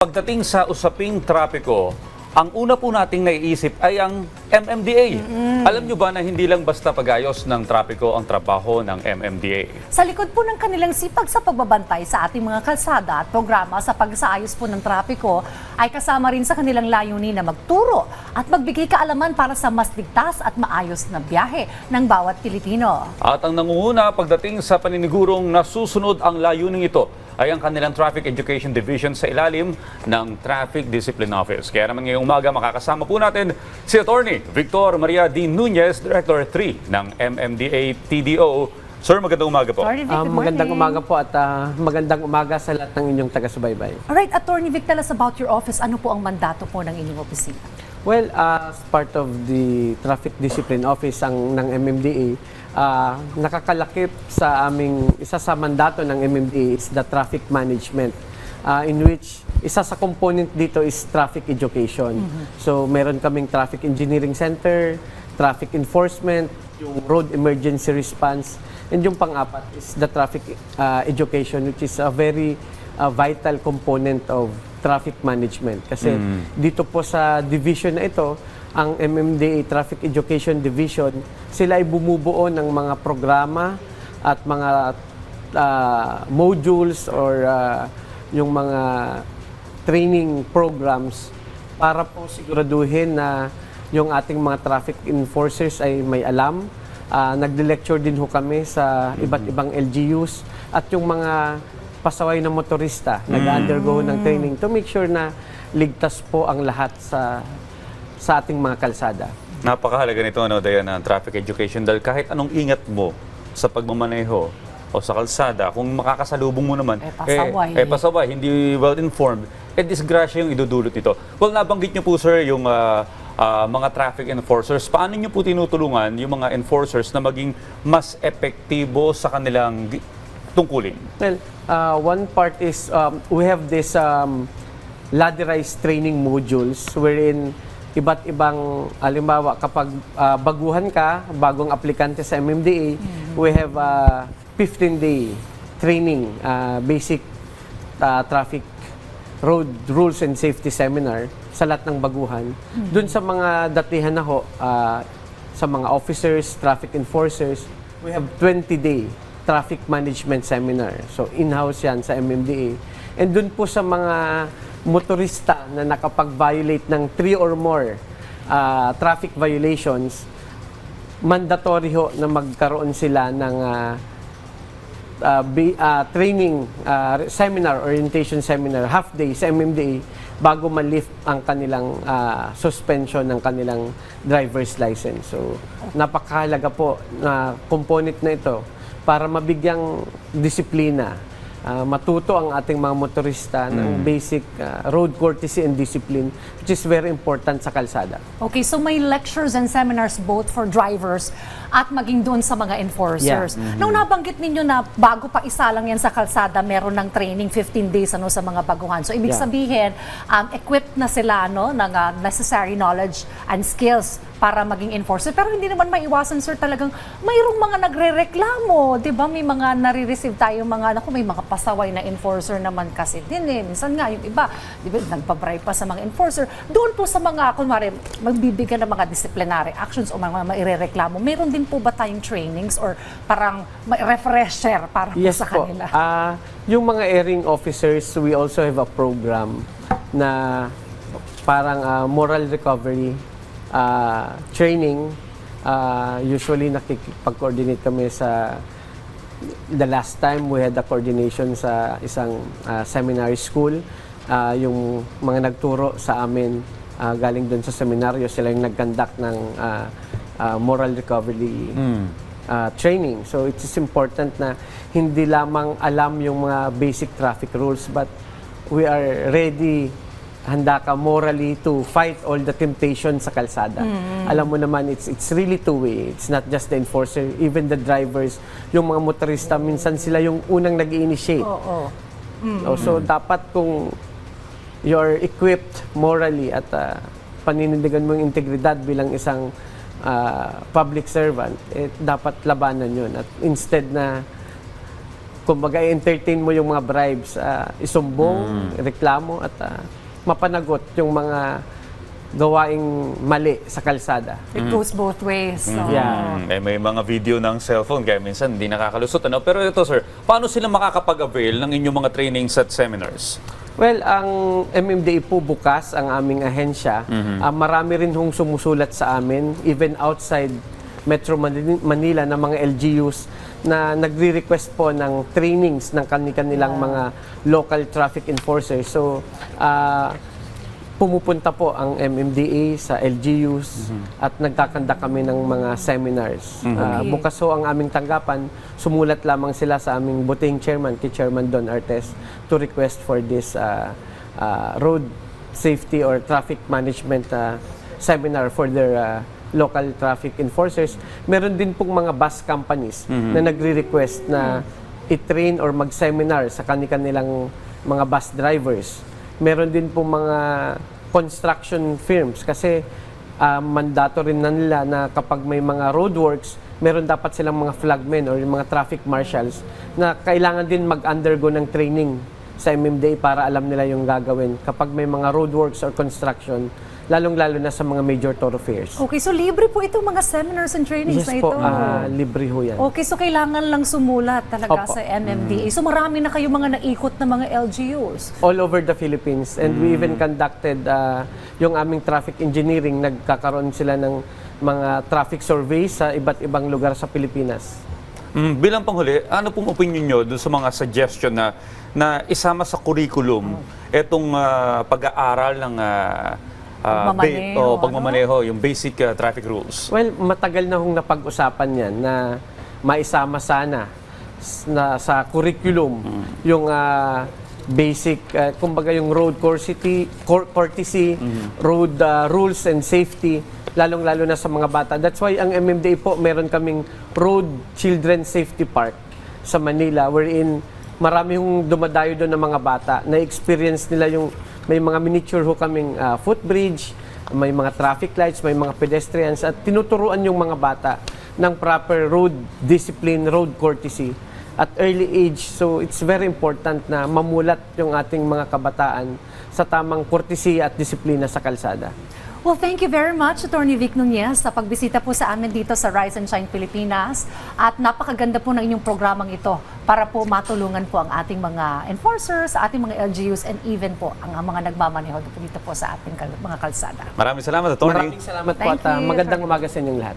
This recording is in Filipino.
Pagdating sa usaping trapiko, ang una po nating naiisip ay ang MMDA. Alam nyo ba na hindi lang basta pagayos ng trapiko ang trabaho ng MMDA? Sa likod po ng kanilang sipag sa pagbabantay sa ating mga kalsada at programa sa pagsaayos po ng trapiko ay kasama rin sa kanilang layunin na magturo at magbigay kaalaman para sa mas ligtas at maayos na biyahe ng bawat Pilipino. At ang nangunguna pagdating sa paninigurong nasusunod ang layuning ito ay ang kanilang Traffic Education Division sa ilalim ng Traffic Discipline Office. Kaya naman ngayong umaga makakasama po natin si Attorney Victor Maria D. Nunez, Director 3 ng MMDA TDO. Sir, magandang umaga po. Attorney Vic, good Magandang morning. umaga po at magandang umaga sa lahat ng inyong taga-subaybay. Alright, Attorney Vic, tell us about your office. Ano po ang mandato po ng inyong opisina? Well, as part of the Traffic Discipline Office ng MMDA, nakakalakip sa aming isa sa mandato ng MMDA is the traffic management, in which isa sa component dito is traffic education. So meron kaming traffic engineering center, traffic enforcement, yung road emergency response, and yung pang-apat is the traffic education, which is a very vital component of traffic management. Kasi dito po sa division na ito, ang MMDA Traffic Education Division, sila ay bumubuo ng mga programa at mga modules or yung mga training programs para po siguraduhin na yung ating mga traffic enforcers ay may alam. Nagde-lecture din ho kami sa iba't ibang LGUs at yung mga pasaway na motorista nag-undergo ng training to make sure na ligtas po ang lahat sa ating mga kalsada. Napakahalaga nito, Diana, ang traffic education dahil kahit anong ingat mo sa pagmamaneho o sa kalsada, kung makakasalubong mo naman, pasaway, hindi well-informed, disgrasya yung idudulot nito. Well, nabanggit niyo po, sir, yung mga traffic enforcers. Paano niyo po tinutulungan yung mga enforcers na maging mas epektibo sa kanilang tungkulin? Well, one part is we have this ladderized training modules wherein iba't ibang, halimbawa, kapag baguhan ka, bagong aplikante sa MMDA, we have a 15-day training, basic traffic road rules and safety seminar sa lahat ng baguhan. Doon sa mga datihan na ho, sa mga officers, traffic enforcers, we have 20-day traffic management seminar. So, in-house yan sa MMDA. And dun po sa mga motorista na nakapag-violate ng 3 or more traffic violations, mandatory ho na magkaroon sila ng training seminar, orientation seminar, half day sa MMDA bago ma-lift ang kanilang suspension ng kanilang driver's license. So, napakahalaga po na component na ito para mabigyang disiplina, matuto ang ating mga motorista ng basic road courtesy and discipline, which is very important sa kalsada. Okay, so may lectures and seminars both for drivers at maging doon sa mga enforcers. Nung nabanggit ninyo na bago pa isa lang yan sa kalsada, meron ng training 15 days sa mga baguhan. So ibig sabihin, equipped na sila ng necessary knowledge and skills para maging enforcer. Pero hindi naman maiwasan, sir, talagang mayroong mga nagre-reklamo, 'di ba? May mga nare-receive tayo may mga pasaway na enforcer naman kasi din eh. Minsan nga yung iba, 'di ba, nagpa-bribe pa sa mga enforcer. Doon po sa mga kunwari magbibigyan ng mga disciplinary actions o mga mairereklamo, meron din po ba tayong trainings or parang refresher para po sa kanila? Yung mga airing officers, we also have a program na parang moral recovery training. Usually nakikipag-coordinate kami sa the last time we had a coordination sa isang seminary school. Yung mga nagturo sa amin galing doon sa seminaryo, sila yung nag-conduct ng moral recovery training. So it is important na hindi lamang alam yung mga basic traffic rules, but we are ready, handa ka morally to fight all the temptations sa kalsada. Alam mo naman, it's really two-way. It's not just the enforcer, even the drivers, yung mga motorista, minsan sila yung unang nag-i-initiate. So dapat kung you're equipped morally at paninindigan mo yung integridad bilang isang public servant, dapat labanan yun. At instead na kumbaga entertain mo yung mga bribes, isumbong, reklamo at mapanagot yung mga gawaing mali sa kalsada. It goes both ways. So. Yeah. May mga video ng cellphone kaya minsan hindi nakakalusot. Ano? Pero ito sir, paano sila makakapag-avail ng inyong mga trainings at seminars? Well, ang MMDA po bukas, ang aming ahensya. Marami rin hong sumusulat sa amin, even outside Metro Manila na mga LGUs na nagre-request po ng trainings ng kanilang mga local traffic enforcers. So, pumupunta po ang MMDA sa LGUs at nagkakanda kami ng mga seminars. Bukas ho ang aming tanggapan, sumulat lamang sila sa aming buting chairman, kay Chairman Don Artes, to request for this road safety or traffic management seminar for their local traffic enforcers. Meron din pong mga bus companies na nagre-request na i-train or mag-seminar sa kanilang mga bus drivers. Meron din po mga construction firms kasi mandato rin na nila na kapag may mga roadworks, meron dapat silang mga flagmen or yung mga traffic marshals na kailangan din mag-undergo ng training sa MMDA para alam nila yung gagawin kapag may mga roadworks or construction, lalong-lalo na sa mga major thoroughfares. Okay, so libre po itong mga seminars and trainings Yes na ito. po, libre ho yan. Okay, so kailangan lang sumulat talaga Opo. sa MMDA. So marami na kayo mga naikot na mga LGUs. All over the Philippines. And we even conducted yung aming traffic engineering. Nagkakaroon sila ng mga traffic surveys sa iba't ibang lugar sa Pilipinas. Bilang panghuli, ano pong opinion nyo dun sa mga suggestion na isama sa curriculum itong pag-aaral ng pagmamaneho, yung basic traffic rules? Well, matagal na hong napag-usapan yan na maisama sana sa curriculum yung basic, kumbaga yung road courtesy, road rules and safety, lalong-lalo na sa mga bata. That's why ang MMDA po, meron kaming Road Children Safety Park sa Manila, wherein marami hong dumadayo doon ng mga bata, na-experience nila yung may mga miniature ho kaming footbridge, may mga traffic lights, may mga pedestrians, at tinuturuan yung mga bata ng proper road discipline, road courtesy at early age. So it's very important na mamulat yung ating mga kabataan sa tamang courtesy at disiplina sa kalsada. Well, thank you very much, Attorney Vic Nunez, sa pagbisita po sa amin dito sa Rise and Shine Pilipinas. At napakaganda po ng inyong programang ito para po matulungan po ang ating mga enforcers, ating mga LGUs, and even po ang mga nagmamaneho dito po sa ating mga kalsada. Maraming salamat, Attorney. Maraming salamat po Thank at you. magandang umaga sa inyong lahat.